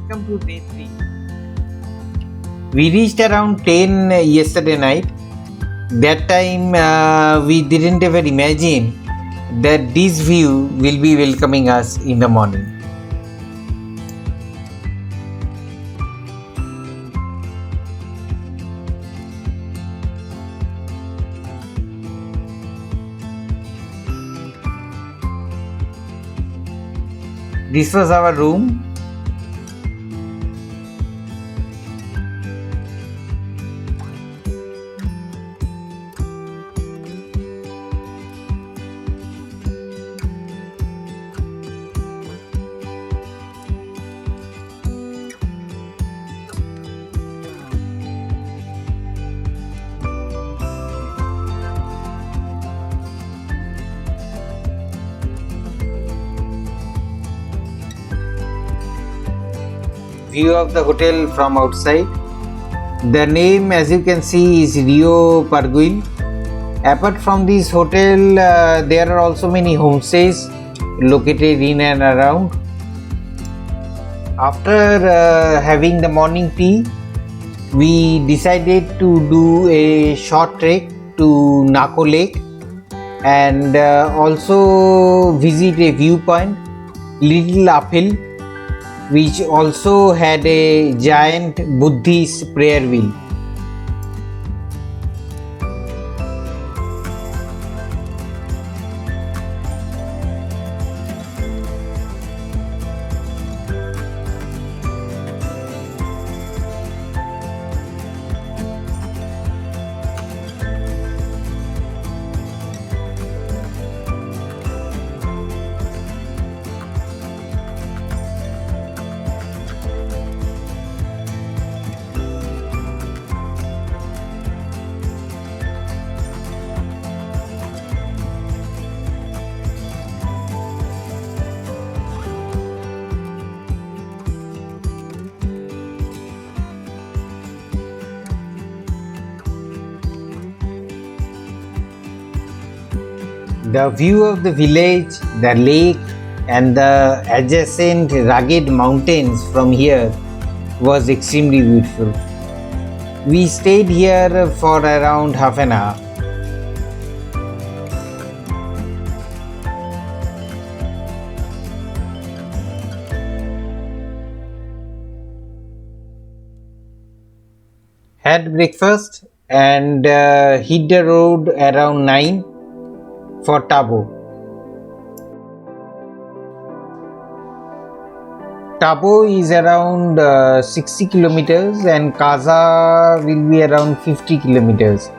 Welcome to day 3. We reached around 10 yesterday night. That time we didn't ever imagine that this view will be welcoming us in the morning. This was our room. View of the hotel from outside. The name, as you can see, is Rio Parguil. Apart from this hotel, there are also many homestays located in and around. After having the morning tea, we decided to do a short trek to Nako Lake and also visit a viewpoint, little uphill, which also had a giant Buddhist prayer wheel. The view of the village, the lake, and the adjacent rugged mountains from here was extremely beautiful. We stayed here for around half an hour. Had breakfast and hit the road around 9 for Tabo. Tabo is around 60 kilometers and Kaza will be around 50 kilometers.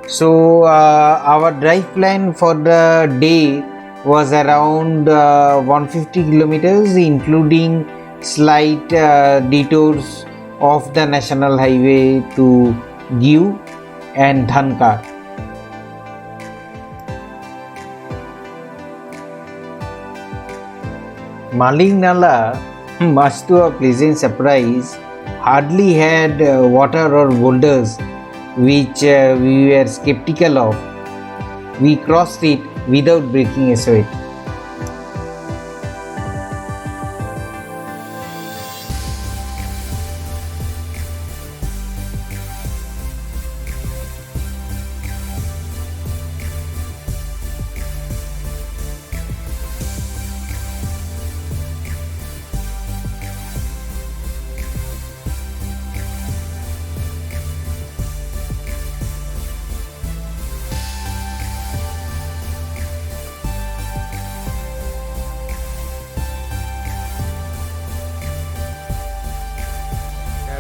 So our drive plan for the day was around 150 kilometers, including slight detours off the national highway to Diu and Dhankar. Maling Nala, much to our pleasant surprise, hardly had water or boulders, which we were skeptical of. We crossed it without breaking a sweat.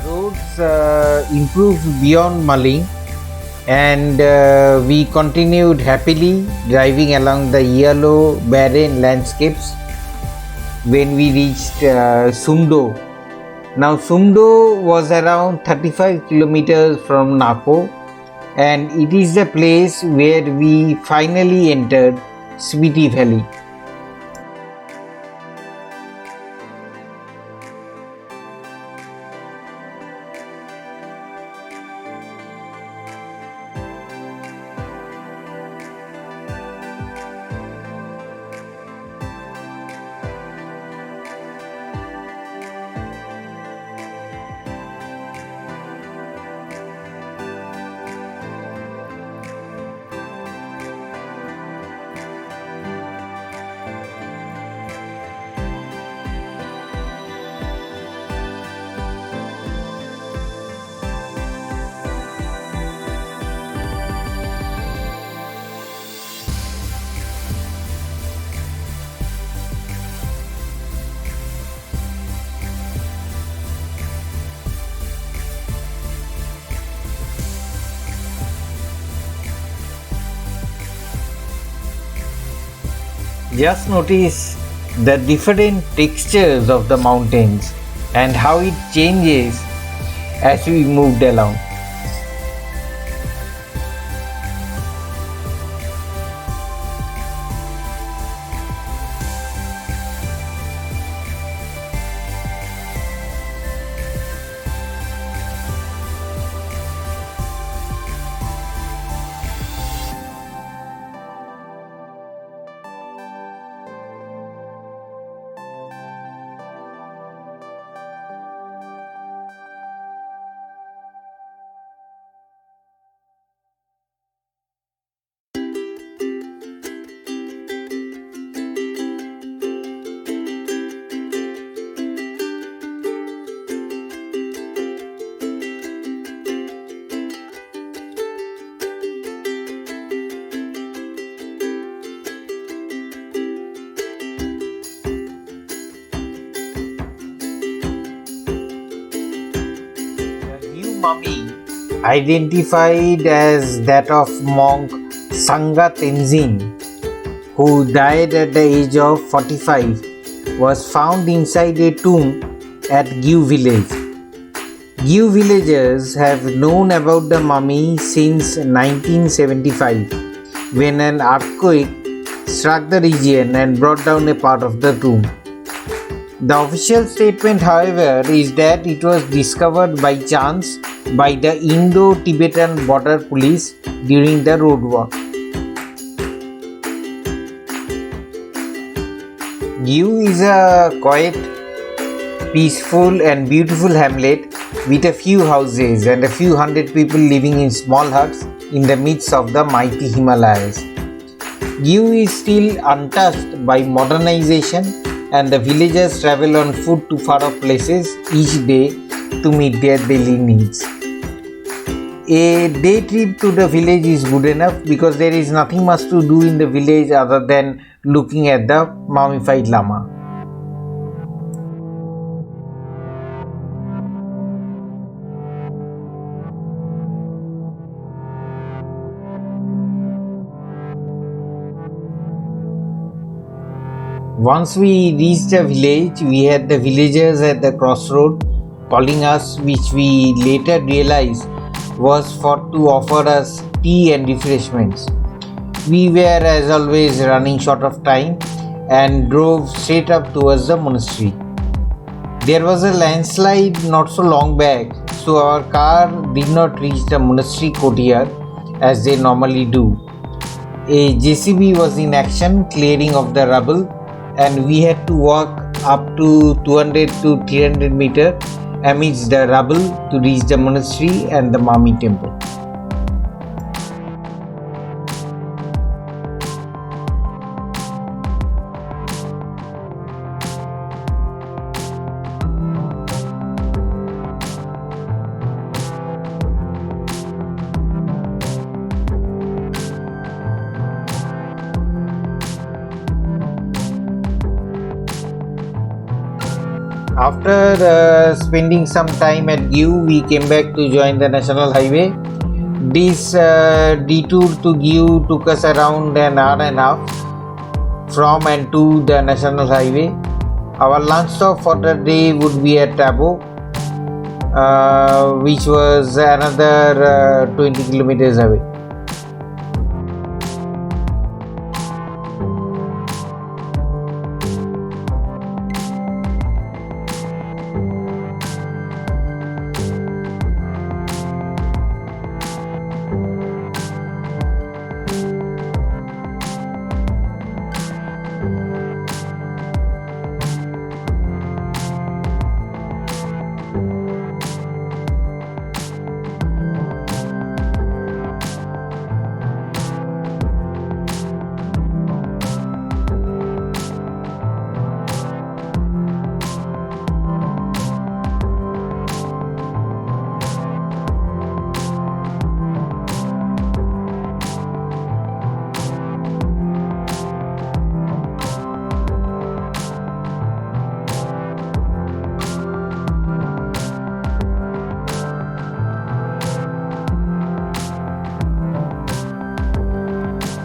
Roads improved beyond Maling and we continued happily driving along the yellow barren landscapes when we reached Sumdo. Now Sumdo was around 35 kilometers from Nako and it is the place where we finally entered Spiti Valley. Just notice the different textures of the mountains and how it changes as we moved along. Mummy, identified as that of monk Sangha Tenzin, who died at the age of 45, was found inside a tomb at Giu village. Giu villagers have known about the mummy since 1975, when an earthquake struck the region and brought down a part of the tomb. The official statement, however, is that it was discovered by chance by the Indo-Tibetan border police during the road walk. Giu is a quiet, peaceful and beautiful hamlet with a few houses and a few hundred people living in small huts in the midst of the mighty Himalayas. Giu is still untouched by modernization, and the villagers travel on foot to far-off places each day to meet their daily needs. A day trip to the village is good enough because there is nothing much to do in the village other than looking at the mummified Lama. Once we reached the village, we had the villagers at the crossroad calling us, which we later realized was to offer us tea and refreshments. We were, as always, running short of time and drove straight up towards the monastery. There was a landslide not so long back, so our car did not reach the monastery courtyard as they normally do. A JCB was in action clearing of the rubble, and we had to walk up to 200 to 300 meters amidst the rubble to reach the monastery and the Mummy temple. After spending some time at Giu, we came back to join the national highway. This detour to Giu took us around an hour and a half from and to the national highway. Our lunch stop for the day would be at Tabo, which was another 20 kilometers away.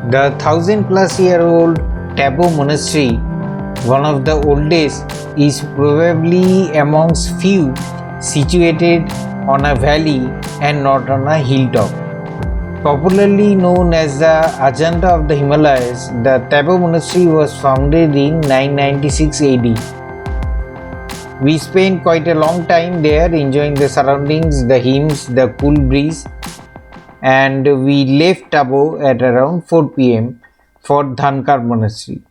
The 1000+ year old Tabo Monastery, one of the oldest, is probably amongst few situated on a valley and not on a hilltop. Popularly known as the Ajanta of the Himalayas, the Tabo Monastery was founded in 996 AD. We spent quite a long time there enjoying the surroundings, the hymns, the cool breeze, and we left Tabo at around 4 pm for Dhankar Monastery.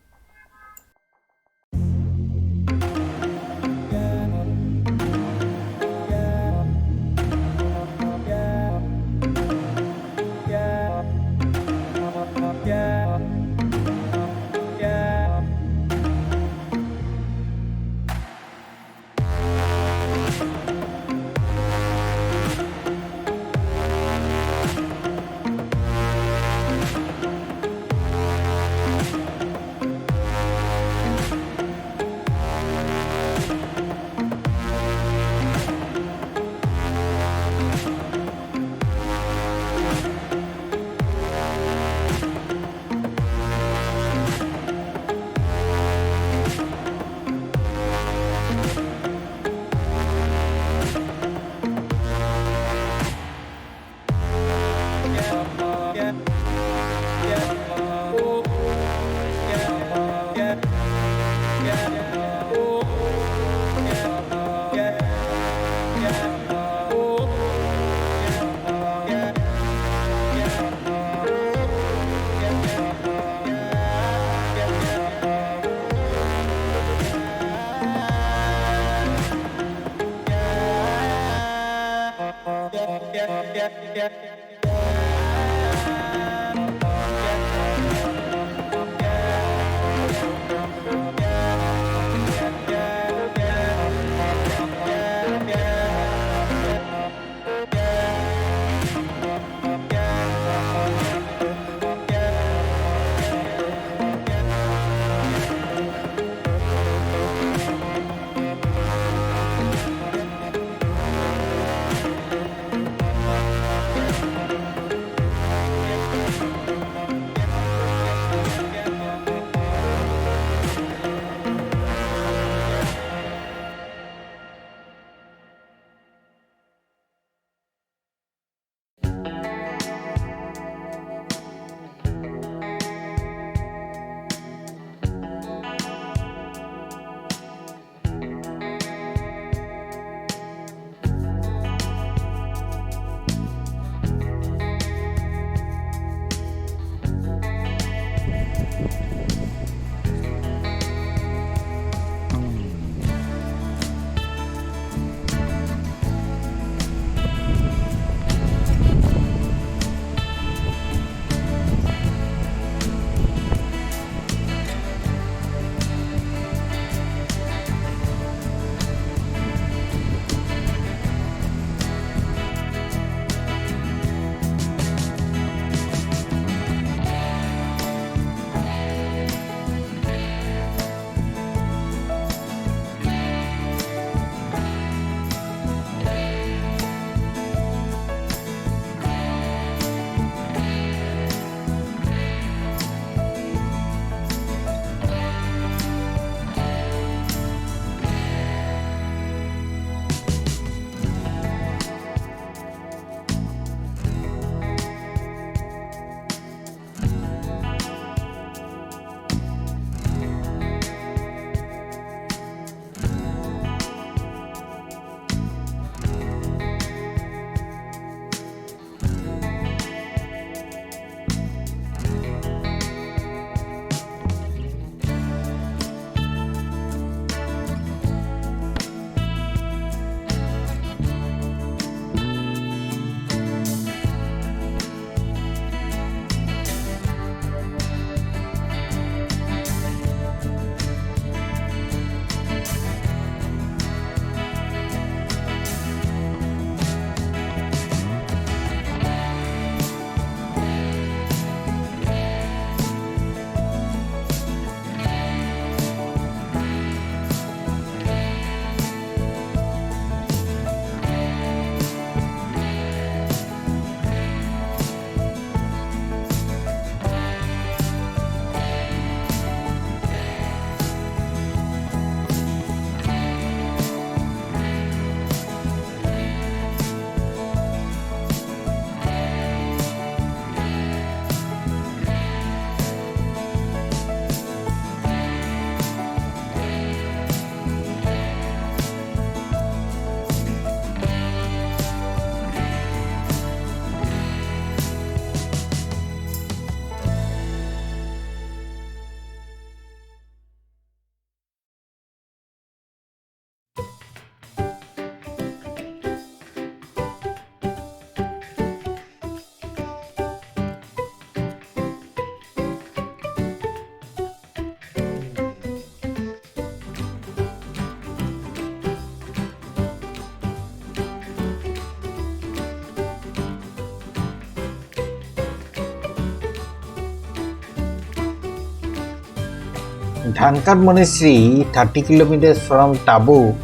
Dhankar Monastery, 30 kilometers from Tabo,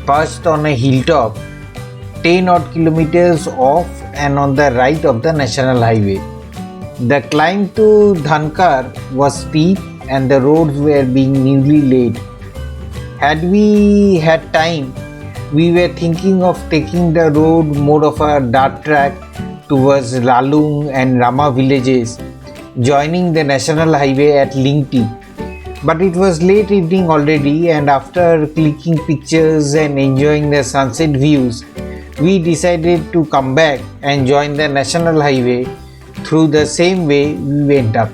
perched on a hilltop, 10 odd kilometers off and on the right of the national highway. The climb to Dhankar was steep and the roads were being newly laid. Had we had time, we were thinking of taking the road more of a dirt track towards Lalung and Rama villages, joining the national highway at Lingti. But it was late evening already, and after clicking pictures and enjoying the sunset views, we decided to come back and join the national highway through the same way we went up.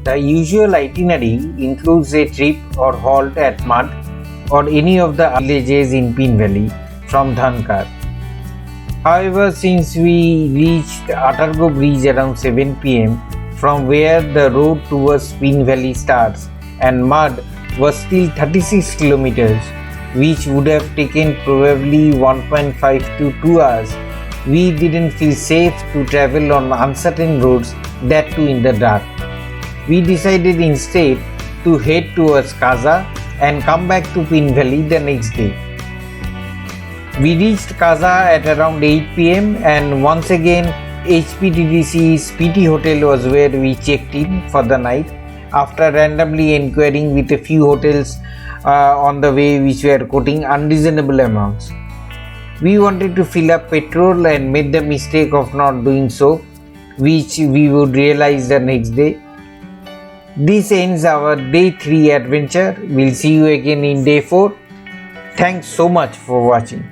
The usual itinerary includes a trip or halt at Mudh or any of the villages in Pin Valley from Dhankar. However, since we reached Atargo Bridge around 7 pm, from where the road towards Pin Valley starts, and Mudh was still 36 kilometers, which would have taken probably 1.5 to 2 hours, we didn't feel safe to travel on uncertain roads, that too in the dark. We decided instead to head towards Kaza and come back to Pin Valley the next day. We reached Kaza at around 8 pm, and once again HPTDC Spiti Hotel was where we checked in for the night after randomly inquiring with a few hotels on the way which were quoting unreasonable amounts. We wanted to fill up petrol and made the mistake of not doing so, which we would realize the next day. This ends our day 3 adventure. We'll see you again in day 4. Thanks so much for watching.